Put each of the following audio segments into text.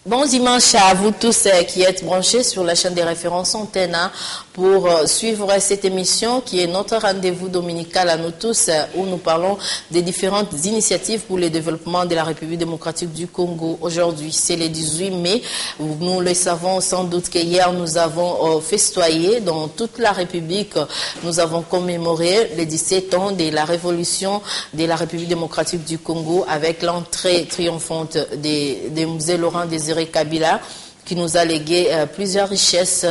Bon dimanche à vous tous qui êtes branchés sur la chaîne des références Antenne pour suivre cette émission qui est notre rendez-vous dominical à nous tous où nous parlons des différentes initiatives pour le développement de la République démocratique du Congo. Aujourd'hui, c'est le 18 mai. Nous le savons sans doute qu'hier, nous avons festoyé dans toute la République. Nous avons commémoré les 17 ans de la révolution de la République démocratique du Congo avec l'entrée triomphante de Mzee Laurent Désiré Kabila, qui nous a légué plusieurs richesses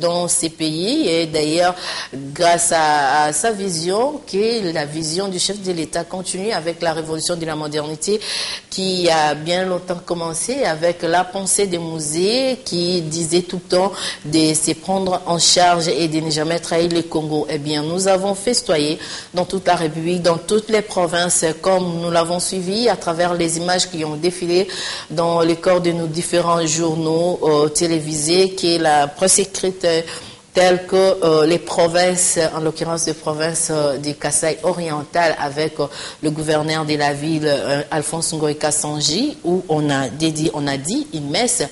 dans ces pays. Et d'ailleurs, grâce à sa vision, qui est la vision du chef de l'État, continue avec la révolution de la modernité qui a bien longtemps commencé avec la pensée des musées qui disait tout le temps de se prendre en charge et de ne jamais trahir le Congo. Eh bien, nous avons festoyé dans toute la République, dans toutes les provinces, comme nous l'avons suivi à travers les images qui ont défilé dans les corps de nos différents journaux télévisés, qui est la presse écrite telles que les provinces, en l'occurrence les provinces du Kasaï oriental avec le gouverneur de la ville, Alphonse Ngoïka Sanji, où on a dit une messe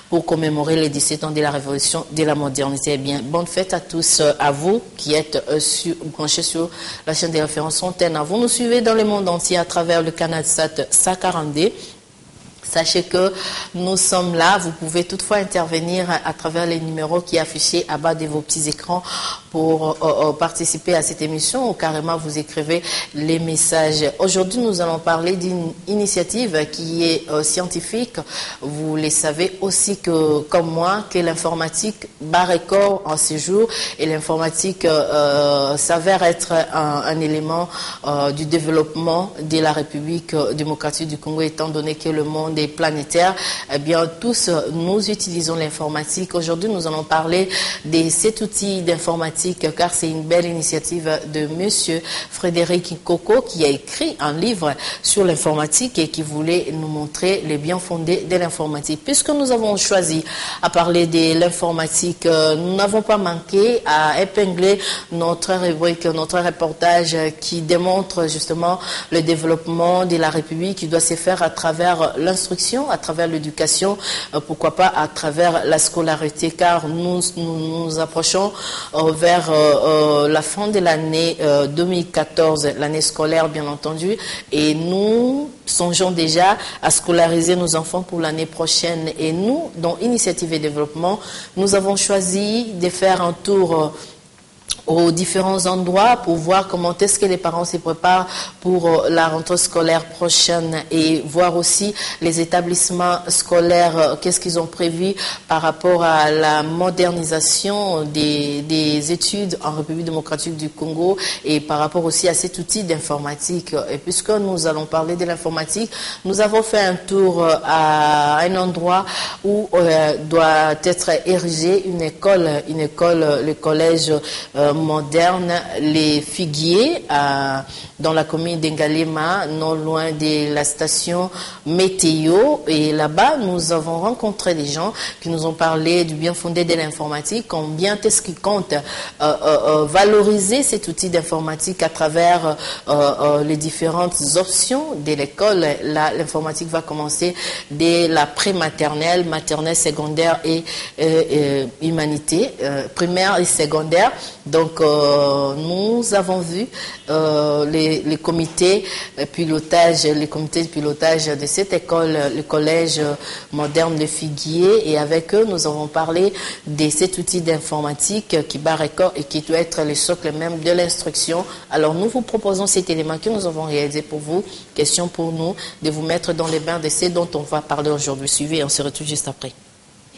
pour commémorer les 17 ans de la révolution de la modernité. Eh bien, bonne fête à tous, à vous qui êtes branchés sur la chaîne des références Antenne. Vous nous suivez dans le monde entier à travers le canal SAT 142. Sachez que nous sommes là. Vous pouvez toutefois intervenir à travers les numéros qui affichés à bas de vos petits écrans pour participer à cette émission ou carrément vous écrivez les messages. Aujourd'hui, nous allons parler d'une initiative qui est scientifique. Vous le savez aussi que, comme moi, que l'informatique bat record en ces jours et l'informatique s'avère être un élément du développement de la République démocratique du Congo, étant donné que le monde est planétaire. Eh bien, tous nous utilisons l'informatique. Aujourd'hui, nous allons parler de cet outil d'informatique car c'est une belle initiative de monsieur Frédéric Koko qui a écrit un livre sur l'informatique et qui voulait nous montrer les bien fondés de l'informatique. Puisque nous avons choisi à parler de l'informatique, nous n'avons pas manqué à épingler notre rubrique, notre reportage qui démontre justement le développement de la République qui doit se faire à travers l'instruction, à travers l'éducation, pourquoi pas à travers la scolarité, car nous approchons vers la fin de l'année 2014, l'année scolaire bien entendu, et nous songeons déjà à scolariser nos enfants pour l'année prochaine. Et nous, dans Initiative et Développement, nous avons choisi de faire un tour aux différents endroits pour voir comment est-ce que les parents se préparent pour la rentrée scolaire prochaine et voir aussi les établissements scolaires, qu'est-ce qu'ils ont prévu par rapport à la modernisation des études en République démocratique du Congo et par rapport aussi à cet outil d'informatique. Et puisque nous allons parler de l'informatique, nous avons fait un tour à un endroit où doit être érigée une école, le collège moderne Les Figuiers dans la commune d'Engalema, non loin de la station météo. Et là-bas, nous avons rencontré des gens qui nous ont parlé du bien fondé de l'informatique, combien est-ce qu'ils comptent valoriser cet outil d'informatique à travers les différentes options de l'école. Là, l'informatique va commencer dès la prématernelle, maternelle, secondaire et humanité, primaire et secondaire. Donc, nous avons vu les comités de pilotage de cette école, le collège moderne de Figuier, et avec eux, nous avons parlé de cet outil d'informatique qui bat record et qui doit être le socle même de l'instruction. Alors, nous vous proposons cet élément que nous avons réalisé pour vous. Question pour nous de vous mettre dans les bains de ce dont on va parler aujourd'hui. Suivez, on se retrouve juste après.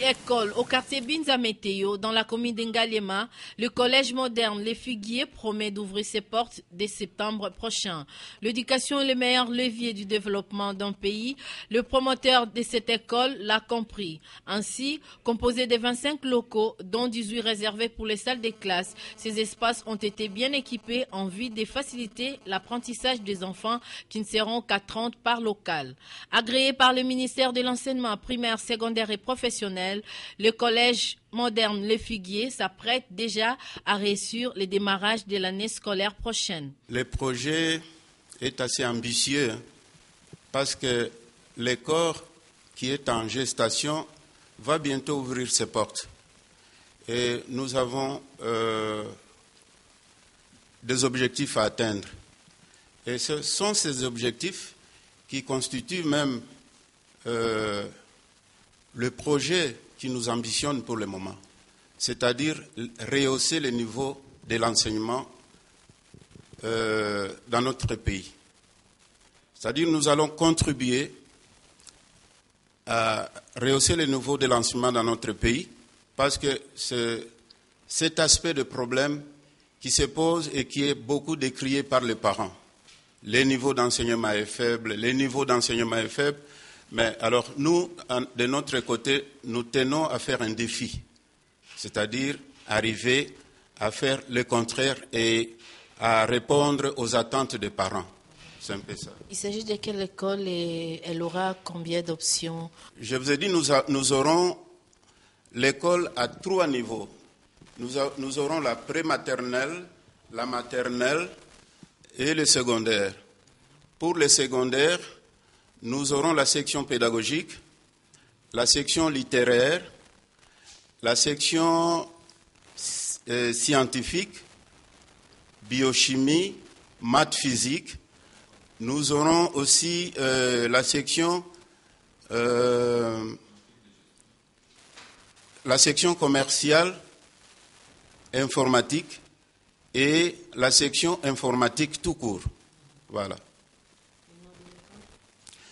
École au quartier Binza Météo, dans la commune d'Engalema, le collège moderne Les Figuiers promet d'ouvrir ses portes dès septembre prochain. L'éducation est le meilleur levier du développement d'un pays. Le promoteur de cette école l'a compris. Ainsi, composé de 25 locaux, dont 18 réservés pour les salles de classe, ces espaces ont été bien équipés en vue de faciliter l'apprentissage des enfants qui ne seront qu'à 30 par local. Agréé par le ministère de l'enseignement primaire, secondaire et professionnel, le collège moderne Les Figuiers s'apprête déjà à réussir le démarrage de l'année scolaire prochaine. Le projet est assez ambitieux parce que l'école qui est en gestation, va bientôt ouvrir ses portes. Et nous avons des objectifs à atteindre. Et ce sont ces objectifs qui constituent même le projet qui nous ambitionne pour le moment, c'est-à-dire rehausser le niveau de l'enseignement dans notre pays. C'est-à-dire nous allons contribuer à rehausser le niveau de l'enseignement dans notre pays parce que c'est cet aspect de problème qui se pose et qui est beaucoup décrié par les parents. Le niveau d'enseignement est faible, mais alors nous, de notre côté, nous tenons à faire un défi, c'est-à-dire arriver à faire le contraire et à répondre aux attentes des parents. C'est un peu ça. Il s'agit de quelle école et elle aura combien d'options? Je vous ai dit, nous aurons l'école à 3 niveaux. Nous aurons la prématernelle, la maternelle et le secondaire. Pour le secondaire, nous aurons la section pédagogique, la section littéraire, la section scientifique, biochimie, maths physique. Nous aurons aussi la section commerciale, informatique et la section informatique tout court. Voilà.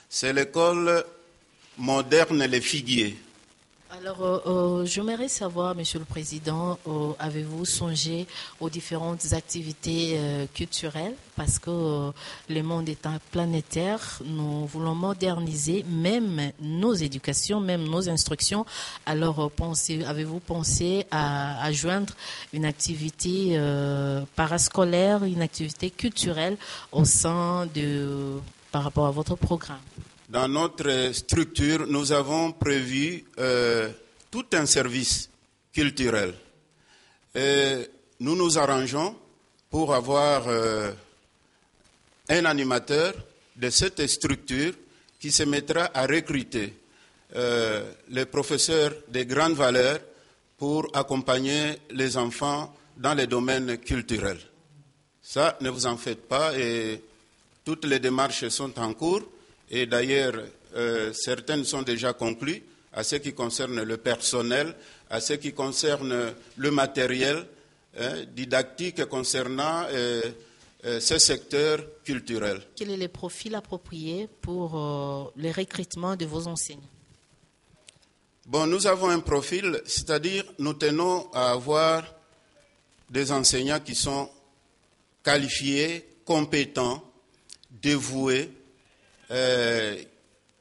C'est l'école moderne Les Figuiers. Alors, j'aimerais savoir, Monsieur le Président, avez-vous songé aux différentes activités culturelles? Parce que le monde est planétaire, nous voulons moderniser même nos éducations, même nos instructions. Alors, avez-vous pensé à joindre une activité parascolaire, une activité culturelle par rapport à votre programme? Dans notre structure, nous avons prévu tout un service culturel. Et nous nous arrangeons pour avoir un animateur de cette structure qui se mettra à recruter les professeurs de grande valeur pour accompagner les enfants dans les domaines culturels. Ça, ne vous en faites pas, et toutes les démarches sont en cours. Et d'ailleurs, certaines sont déjà conclues à ce qui concerne le personnel, à ce qui concerne le matériel didactique concernant ce secteur culturel. Quel est le profil approprié pour le recrutement de vos enseignants? Bon, nous avons un profil, c'est-à-dire nous tenons à avoir des enseignants qui sont qualifiés, compétents, dévoués,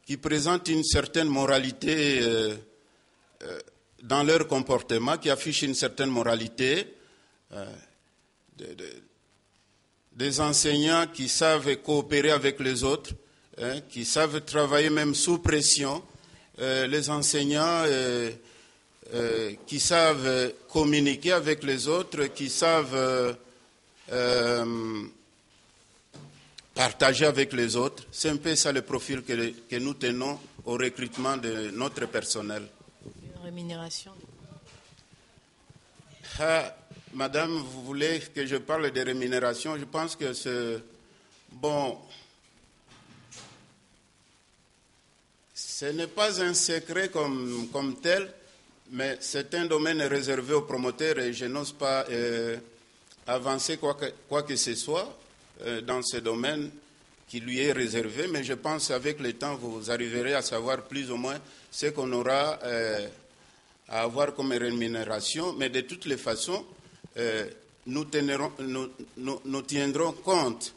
qui présentent une certaine moralité dans leur comportement, qui affichent une certaine moralité, des enseignants qui savent coopérer avec les autres, qui savent travailler même sous pression, les enseignants qui savent communiquer avec les autres, qui savent partager avec les autres. C'est un peu ça le profil que nous tenons au recrutement de notre personnel. Une rémunération? Madame, vous voulez que je parle de rémunération? Je pense que c'est... Bon, ce n'est pas un secret comme tel, mais c'est un domaine réservé aux promoteurs et je n'ose pas avancer quoi que ce soit dans ce domaine qui lui est réservé, mais je pense qu'avec le temps, vous arriverez à savoir plus ou moins ce qu'on aura à avoir comme rémunération, mais de toutes les façons, nous tiendrons compte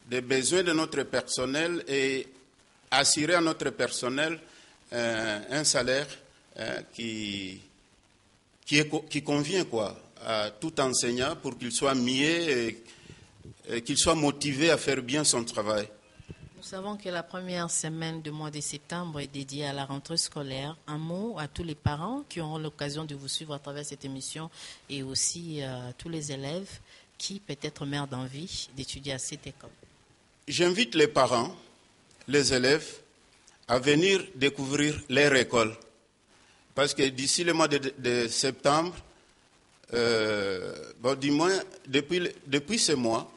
des besoins de notre personnel et assurer à notre personnel un salaire qui convient à tout enseignant pour qu'il soit mieux et qu'il soit motivé à faire bien son travail. Nous savons que la première semaine du mois de septembre est dédiée à la rentrée scolaire. Un mot à tous les parents qui auront l'occasion de vous suivre à travers cette émission et aussi à tous les élèves qui peut-être meurent d'envie d'étudier à cette école. J'invite les parents, les élèves à venir découvrir leur école. Parce que d'ici le mois de septembre, du moins depuis ce mois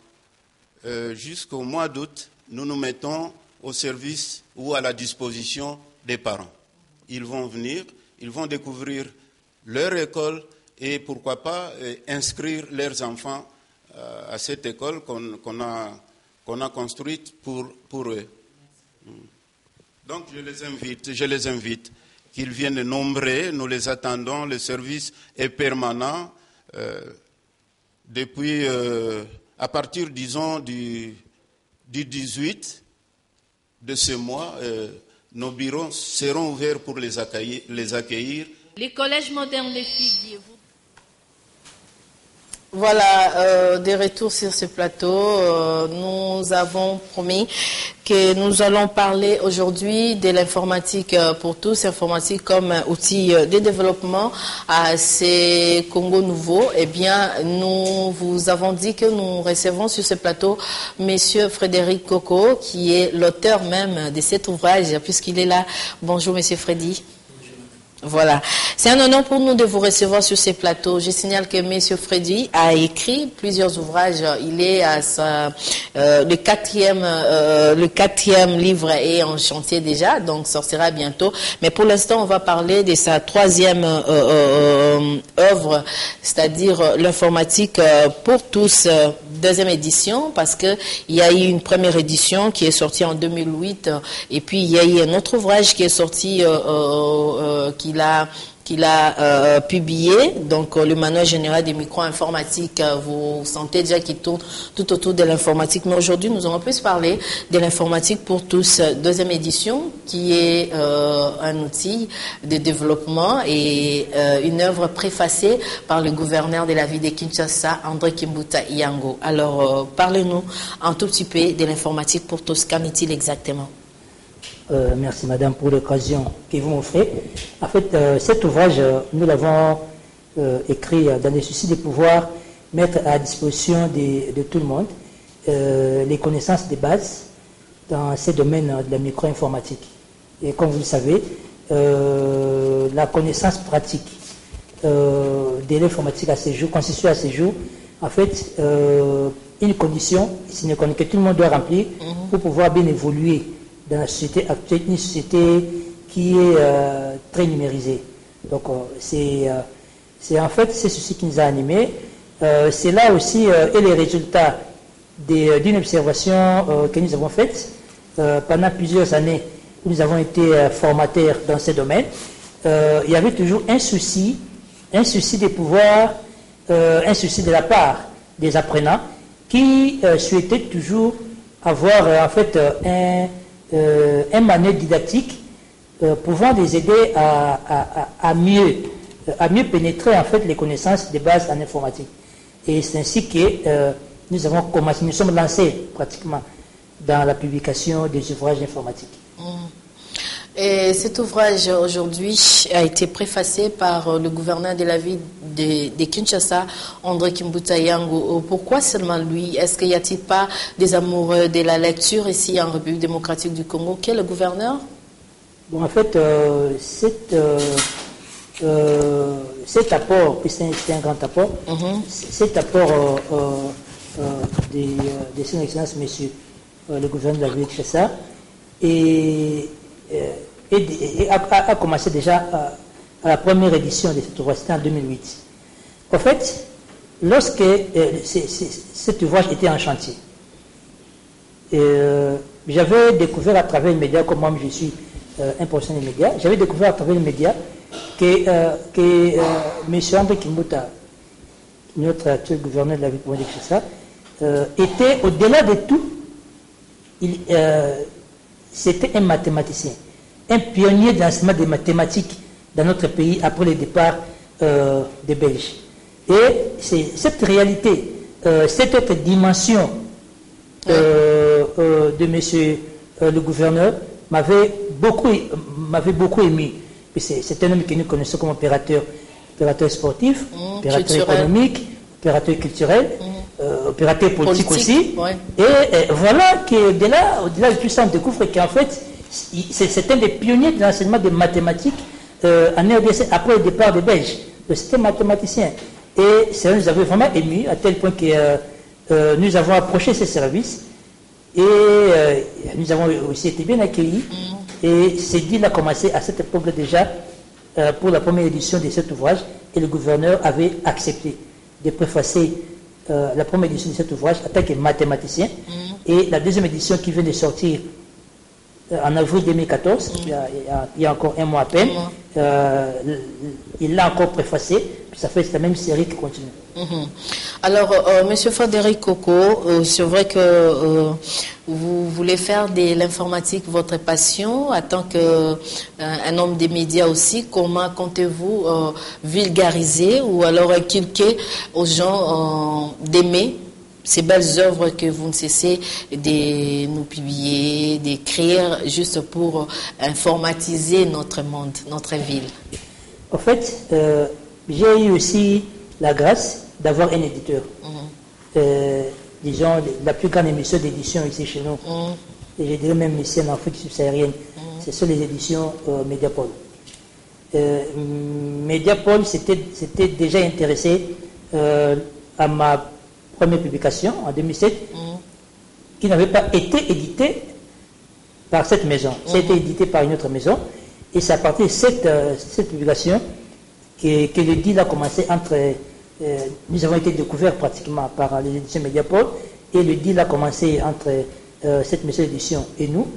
jusqu'au mois d'août, nous nous mettons au service ou à la disposition des parents. Ils vont venir, ils vont découvrir leur école et pourquoi pas inscrire leurs enfants à cette école qu'on a construite pour eux. Donc je les invite qu'ils viennent nombreux, nous les attendons, le service est permanent depuis à partir, disons, du 18 de ce mois, nos bureaux seront ouverts pour les accueillir. Les collèges modernes des Figuiers. Voilà, des retours sur ce plateau. Nous avons promis que nous allons parler aujourd'hui de l'informatique pour tous, informatique comme outil de développement à ces Congo nouveaux. Eh bien, nous vous avons dit que nous recevons sur ce plateau Monsieur Frédéric Coco, qui est l'auteur même de cet ouvrage, puisqu'il est là. Bonjour, Monsieur Freddy. Voilà. C'est un honneur pour nous de vous recevoir sur ces plateaux. Je signale que M. Freddy a écrit plusieurs ouvrages. Il est à le quatrième livre est en chantier déjà, donc sortira bientôt. Mais pour l'instant, on va parler de sa troisième œuvre, c'est-à-dire l'informatique pour tous, deuxième édition, parce que il y a eu une première édition qui est sortie en 2008, et puis il y a eu un autre ouvrage qui est sorti qu'il a publié, donc le manuel général des micro-informatiques. Vous sentez déjà qu'il tourne tout autour de l'informatique, mais aujourd'hui nous allons plus parler de l'informatique pour tous, deuxième édition, qui est un outil de développement et une œuvre préfacée par le gouverneur de la ville de Kinshasa, André Kimbuta Yango. Alors parlez-nous un tout petit peu de l'informatique pour tous, qu'en est-il exactement? Merci madame pour l'occasion que vous m'offrez. En fait, cet ouvrage, nous l'avons écrit dans le souci de pouvoir mettre à disposition de tout le monde les connaissances de base dans ces domaines de la micro-informatique. Et comme vous le savez, la connaissance pratique de l'informatique à ce jour, constitue à ce jour, en fait, une condition que tout le monde doit remplir pour pouvoir bien évoluer dans la société actuelle, une société qui est très numérisée. Donc c'est en fait ceci qui nous a animés. C'est là aussi et les résultats d'une observation que nous avons faite pendant plusieurs années où nous avons été formateurs dans ce domaine. Il y avait toujours un souci de pouvoir, un souci de la part des apprenants qui souhaitaient toujours avoir en fait un manuel didactique pouvant les aider à mieux pénétrer en fait les connaissances de base en informatique. Et c'est ainsi que nous avons commencé, nous sommes lancés pratiquement dans la publication des ouvrages informatiques. Et cet ouvrage aujourd'hui a été préfacé par le gouverneur de la ville de Kinshasa, André Kimbuta Yango. Pourquoi seulement lui? Est-ce qu'il n'y a-t-il pas des amoureux de la lecture ici en République démocratique du Congo? Quel est le gouverneur? Bon, en fait, cet apport, c'est un grand apport, cet apport de son excellence, monsieur le gouverneur de la ville de Kinshasa, et a commencé déjà à la première édition de cet ouvrage, c'était en 2008. En fait, lorsque cet ouvrage était en chantier, j'avais découvert à travers les médias, comme moi je suis un professionnel des médias, j'avais découvert à travers les médias que M. André Kimbuta, notre actuel gouverneur de la ville de Kinshasa, était au-delà de tout, c'était un mathématicien, un pionnier de l'enseignement des mathématiques dans notre pays après le départ des Belges. Et c'est cette réalité, cette autre dimension de monsieur le gouverneur m'avait beaucoup ému. C'est un homme que nous connaissons comme opérateur sportif, opérateur économique, opérateur culturel, opérateur politique aussi. Ouais. Et voilà que au-delà de tout ça, on découvre qu'en fait, C'est un des pionniers de l'enseignement des mathématiques en RDC après le départ des Belges. C'était mathématicien. Et ça nous avait vraiment ému à tel point que nous avons approché ses services et nous avons aussi été bien accueillis. Et ce deal a commencé à cette époque déjà pour la première édition de cet ouvrage et le gouverneur avait accepté de préfacer la première édition de cet ouvrage en tant que mathématicien et la deuxième édition qui vient de sortir en avril 2014, il y a encore un mois à peine, il l'a encore préfacé, puis ça fait la même série qui continue. Alors, Monsieur Frédéric Coco, c'est vrai que vous voulez faire de l'informatique votre passion, en tant qu'un homme des médias aussi. Comment comptez-vous vulgariser ou alors inculquer aux gens d'aimer ces belles œuvres que vous ne cessez de nous publier, d'écrire, juste pour informatiser notre monde, notre ville? En fait, j'ai eu aussi la grâce d'avoir un éditeur. Disons, la plus grande émission d'édition ici chez nous. Et je dirais même ici en Afrique subsaharienne. Ce sont les éditions Mediapol. Mediapol s'était déjà intéressé à ma première publication en 2007, qui n'avait pas été édité par cette maison. Ça a été édité par une autre maison. Et c'est à partir de cette publication que le deal a commencé entre... nous avons été découverts pratiquement par les éditions Mediapol, et le deal a commencé entre cette maison d'édition et nous.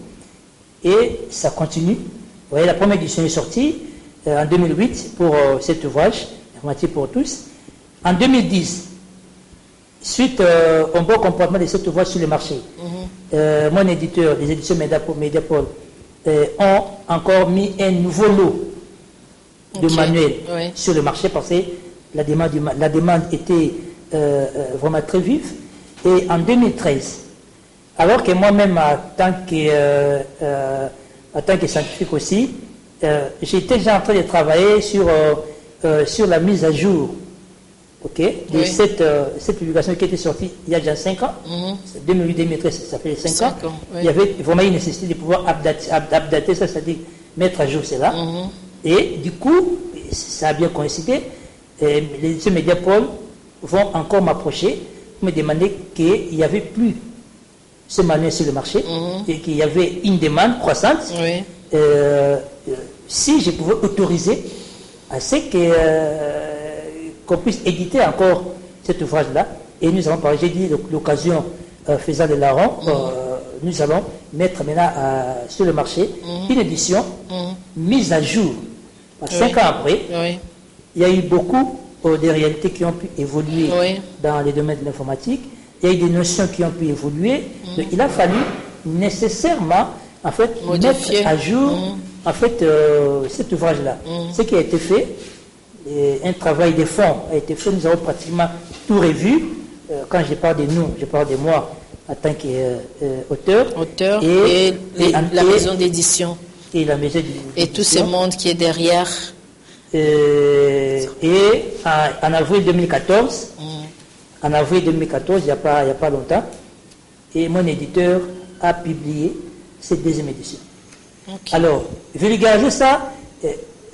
Et ça continue. Vous voyez, la première édition est sortie en 2008 pour cet ouvrage, Informatique pour tous. En 2010, suite au bon comportement de cet ouvrage sur le marché, mon éditeur, les éditions Mediapol, ont encore mis un nouveau lot de manuels sur le marché parce que la demande était vraiment très vive. Et en 2013, alors que moi-même, en tant que scientifique aussi, j'étais déjà en train de travailler sur la mise à jour de cette publication qui était sortie il y a déjà 5 ans, 2008-2013, ça fait 5 ans. Il y avait vraiment une nécessité de pouvoir updater ça, c'est-à-dire mettre à jour cela. Et du coup, ça a bien coïncidé, les éditions Mediapol vont encore m'approcher, me demander qu'il n'y avait plus ce manuel sur le marché et qu'il y avait une demande croissante. Si je pouvais autoriser à ce qu'on puisse éditer encore cet ouvrage-là, et nous allons parler, j'ai dit l'occasion faisant de larron, nous allons mettre maintenant sur le marché une édition mise à jour. 5 ans après, il y a eu beaucoup de réalités qui ont pu évoluer dans les domaines de l'informatique, il y a eu des notions qui ont pu évoluer, donc il a fallu nécessairement en fait mettre à jour en fait cet ouvrage-là. Ce qui a été fait, un travail de fond a été fait, nous avons pratiquement tout revu. Quand je parle de nous, je parle de moi en tant qu'auteur. Et la maison d'édition. Et la maison d'édition. Et tout ce monde qui est derrière. Et en avril 2014, il n'y a pas longtemps, et mon éditeur a publié cette deuxième édition. Alors, vulgariser ça,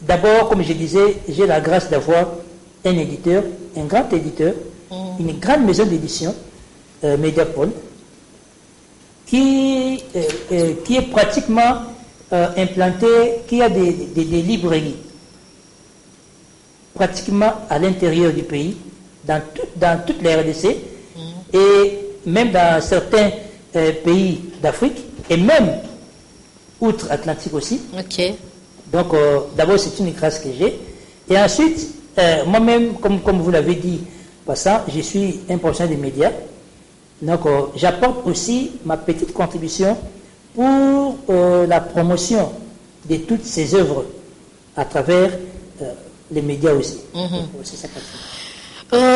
d'abord, comme je disais, j'ai la grâce d'avoir un éditeur, un grand éditeur, une grande maison d'édition, Mediapol, qui est pratiquement implantée, qui a des librairies pratiquement à l'intérieur du pays, dans toute la RDC, et même dans certains pays d'Afrique, et même outre-Atlantique aussi. Donc, d'abord, c'est une grâce que j'ai. Et ensuite, moi-même, comme vous l'avez dit, passant, je suis un professionnel des médias. Donc, j'apporte aussi ma petite contribution pour la promotion de toutes ces œuvres à travers les médias aussi. C'est ça.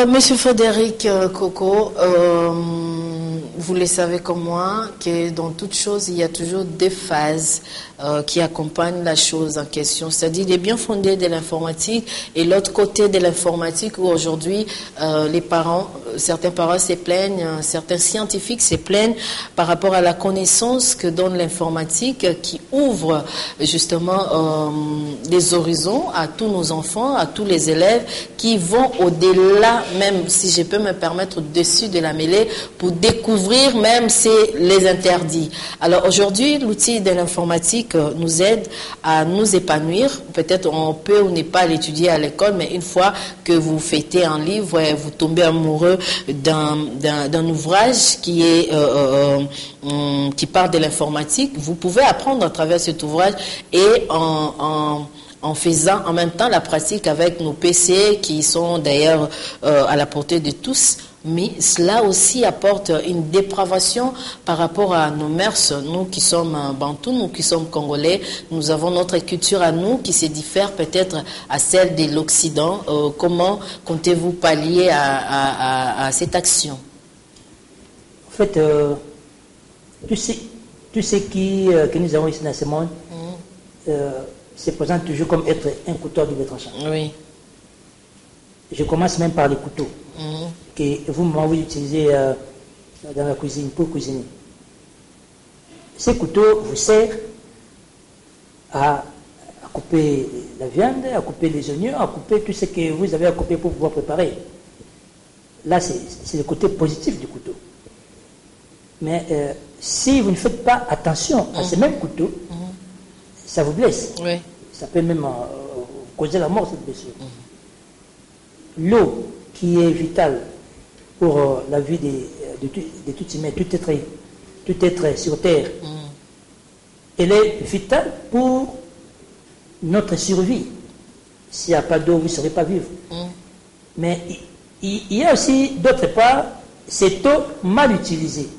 Monsieur Frédéric Coco, vous le savez comme moi que dans toute chose, il y a toujours des phases qui accompagnent la chose en question. C'est-à-dire les bien fondés de l'informatique et l'autre côté de l'informatique où aujourd'hui les parents certains parents se plaignent, certains scientifiques se plaignent par rapport à la connaissance que donne l'informatique qui ouvre justement des horizons à tous nos enfants, à tous les élèves qui vont au-delà, même si je peux me permettre, au-dessus de la mêlée pour découvrir même les interdits. Alors aujourd'hui, l'outil de l'informatique nous aide à nous épanouir. Peut-être on peut ou n'est pas l'étudier à l'école, mais une fois que vous fêtez un livre, vous tombez amoureux d'un ouvrage qui parle de l'informatique, vous pouvez apprendre à travers cet ouvrage et en faisant en même temps la pratique avec nos PC qui sont d'ailleurs à la portée de tous. Mais cela aussi apporte une dépravation par rapport à nos mœurs. Nous qui sommes bantous, nous qui sommes congolais, nous avons notre culture à nous qui se diffère peut-être à celle de l'Occident. Comment comptez-vous pallier à cette action? En fait, tout ce que nous avons ici dans ce monde se présente toujours comme être un couteau à double tranchant. Oui. Je commence même par les couteaux que vous utilisez dans la cuisine pour cuisiner. Ces couteaux vous servent à couper la viande, à couper les oignons, à couper tout ce que vous avez à couper pour pouvoir préparer. Là, c'est le côté positif du couteau. Mais si vous ne faites pas attention à ces mêmes couteaux, ça vous blesse. Oui. Ça peut même causer la mort, cette blessure. L'eau, qui est vitale pour la vie de tout humain, tout être sur Terre, elle est vitale pour notre survie. S'il n'y a pas d'eau, vous ne saurez pas vivre. Mais il y a aussi, d'autre part, cette eau mal utilisée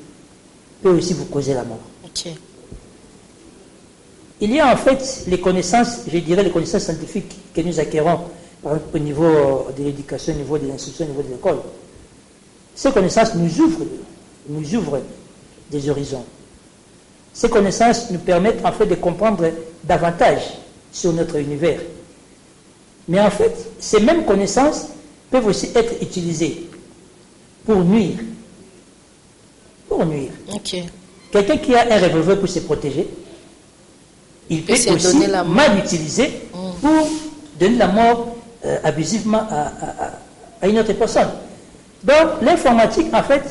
peut aussi vous causer la mort. Okay. Il y a en fait les connaissances, je dirais les connaissances scientifiques que nous acquérons par exemple, au niveau de l'éducation, au niveau de l'instruction, au niveau de l'école. Ces connaissances nous ouvrent des horizons. Ces connaissances nous permettent en fait de comprendre davantage sur notre univers. Mais en fait, ces mêmes connaissances peuvent aussi être utilisées pour nuire. Pour nuire. Okay. Quelqu'un qui a un revolver pour se protéger, il peut aussi mal utiliser pour donner la mort abusivement à une autre personne. Donc l'informatique, en fait,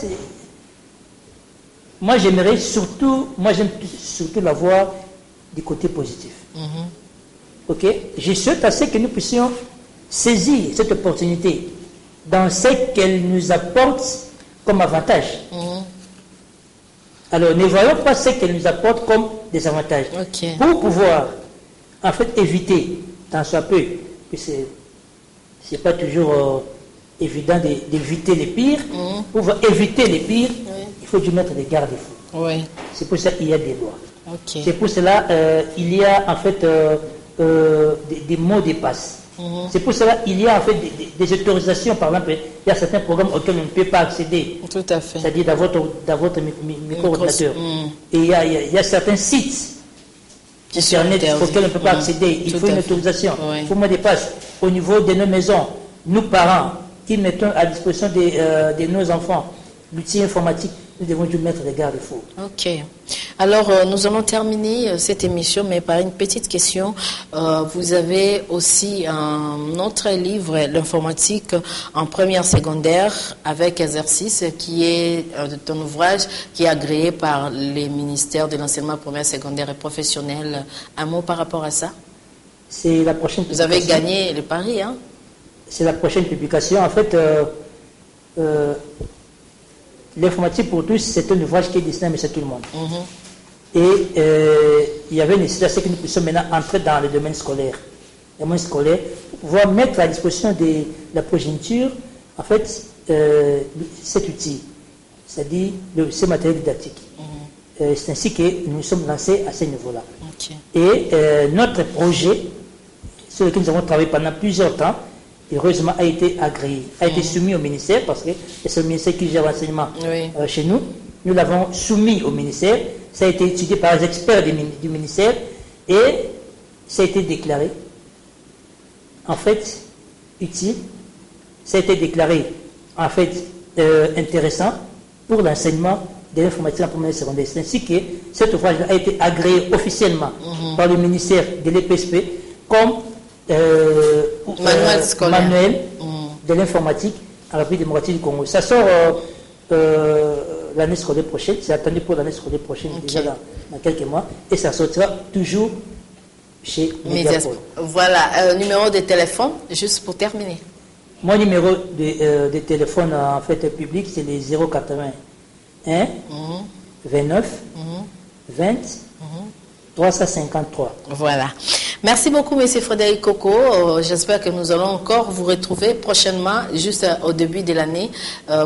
moi j'aime surtout la voir du côté positif. Ok, je souhaite assez que nous puissions saisir cette opportunité dans ce qu'elle nous apporte comme avantage. Alors ne voyons pas ce qu'elle nous apporte comme des avantages. Okay. Pour pouvoir en fait éviter, tant soit peu, que c'est pas toujours évident d'éviter les pires. Pour éviter les pires, il faut du mettre des garde-fous. Oui. C'est pour ça qu'il y a des lois. Okay. C'est pour cela il y a en fait des mots de passe. C'est pour cela qu'il y a en fait des autorisations. Par exemple, il y a certains programmes auxquels on ne peut pas accéder. Tout à fait. C'est-à-dire dans votre micro-ordinateur. Et il y a certains sites Internet auxquels on ne peut pas accéder. Il faut une autorisation. Il faut un mot de passe. Au niveau de nos maisons, nous parents qui mettons à disposition de nos enfants l'outil informatique, nous devons lui mettre des garde-fous. Ok. Alors, nous allons terminer cette émission, mais par une petite question. Vous avez aussi un autre livre, l'informatique en première secondaire, avec exercice, qui est un ouvrage qui est agréé par les ministères de l'enseignement première, secondaire et professionnel. Un mot par rapport à ça? C'est la prochaine publication. Vous avez gagné le pari, hein? C'est la prochaine publication. En fait, l'informatique pour tous, c'est un ouvrage qui est destiné à monsieur tout le monde. Et il y avait une nécessité que nous puissions maintenant entrer dans le domaine scolaire. Le domaine scolaire, pour pouvoir mettre à disposition de la progéniture, en fait, cet outil, c'est-à-dire ce matériel didactique. C'est ainsi que nous sommes lancés à ce niveau-là. Okay. Et notre projet, sur lequel nous avons travaillé pendant plusieurs temps, heureusement a été agréé, a été soumis au ministère, parce que c'est le ministère qui gère l'enseignement chez nous. Nous l'avons soumis au ministère, ça a été étudié par les experts du ministère, et ça a été déclaré, en fait, utile. Ça a été déclaré, en fait, intéressant pour l'enseignement de l'informatique en première et secondaire. C'est ainsi que cet ouvrage a été agréé officiellement par le ministère de l'EPSP comme manuel de l'informatique à la République démocratique du Congo. Ça sort l'année scolaire prochaine, c'est attendu pour l'année scolaire prochaine, déjà dans quelques mois, et ça sortira toujours chez Mediapol. Voilà, numéro de téléphone, juste pour terminer. Mon numéro de téléphone en fait public, c'est les 081 29 20 353. Voilà. Merci beaucoup, M. Frédéric Coco. J'espère que nous allons encore vous retrouver prochainement, juste au début de l'année,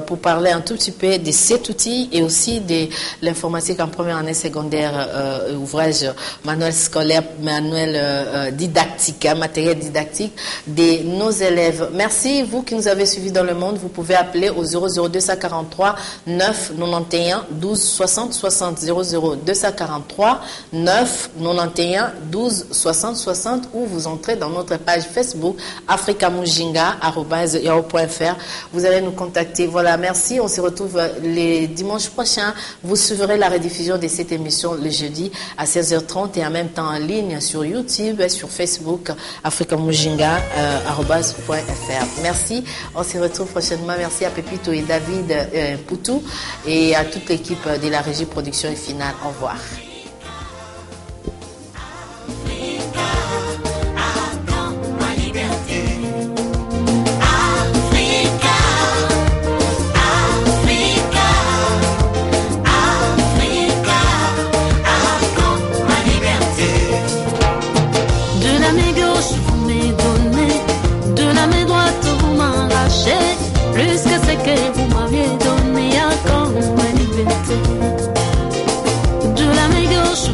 pour parler un tout petit peu de cet outil et aussi de l'informatique en première année secondaire, ouvrage manuel scolaire, manuel didactique, matériel didactique de nos élèves. Merci, vous qui nous avez suivis dans le monde. Vous pouvez appeler au 00243 9 91 12 60 60 00243 9 91 12 60 60 ou vous entrez dans notre page Facebook africamujinga@yahoo.fr. Vous allez nous contacter. Voilà, merci. On se retrouve les dimanches prochains. Vous suivrez la rediffusion de cette émission le jeudi à 16h30 et en même temps en ligne sur YouTube et sur Facebook africamujinga@.fr. Merci. On se retrouve prochainement. Merci à Pepito et David Poutou et à toute l'équipe de la régie production et finale. Au revoir. Plus que ce que vous m'aviez donné, à quand ma liberté. De la main gauche,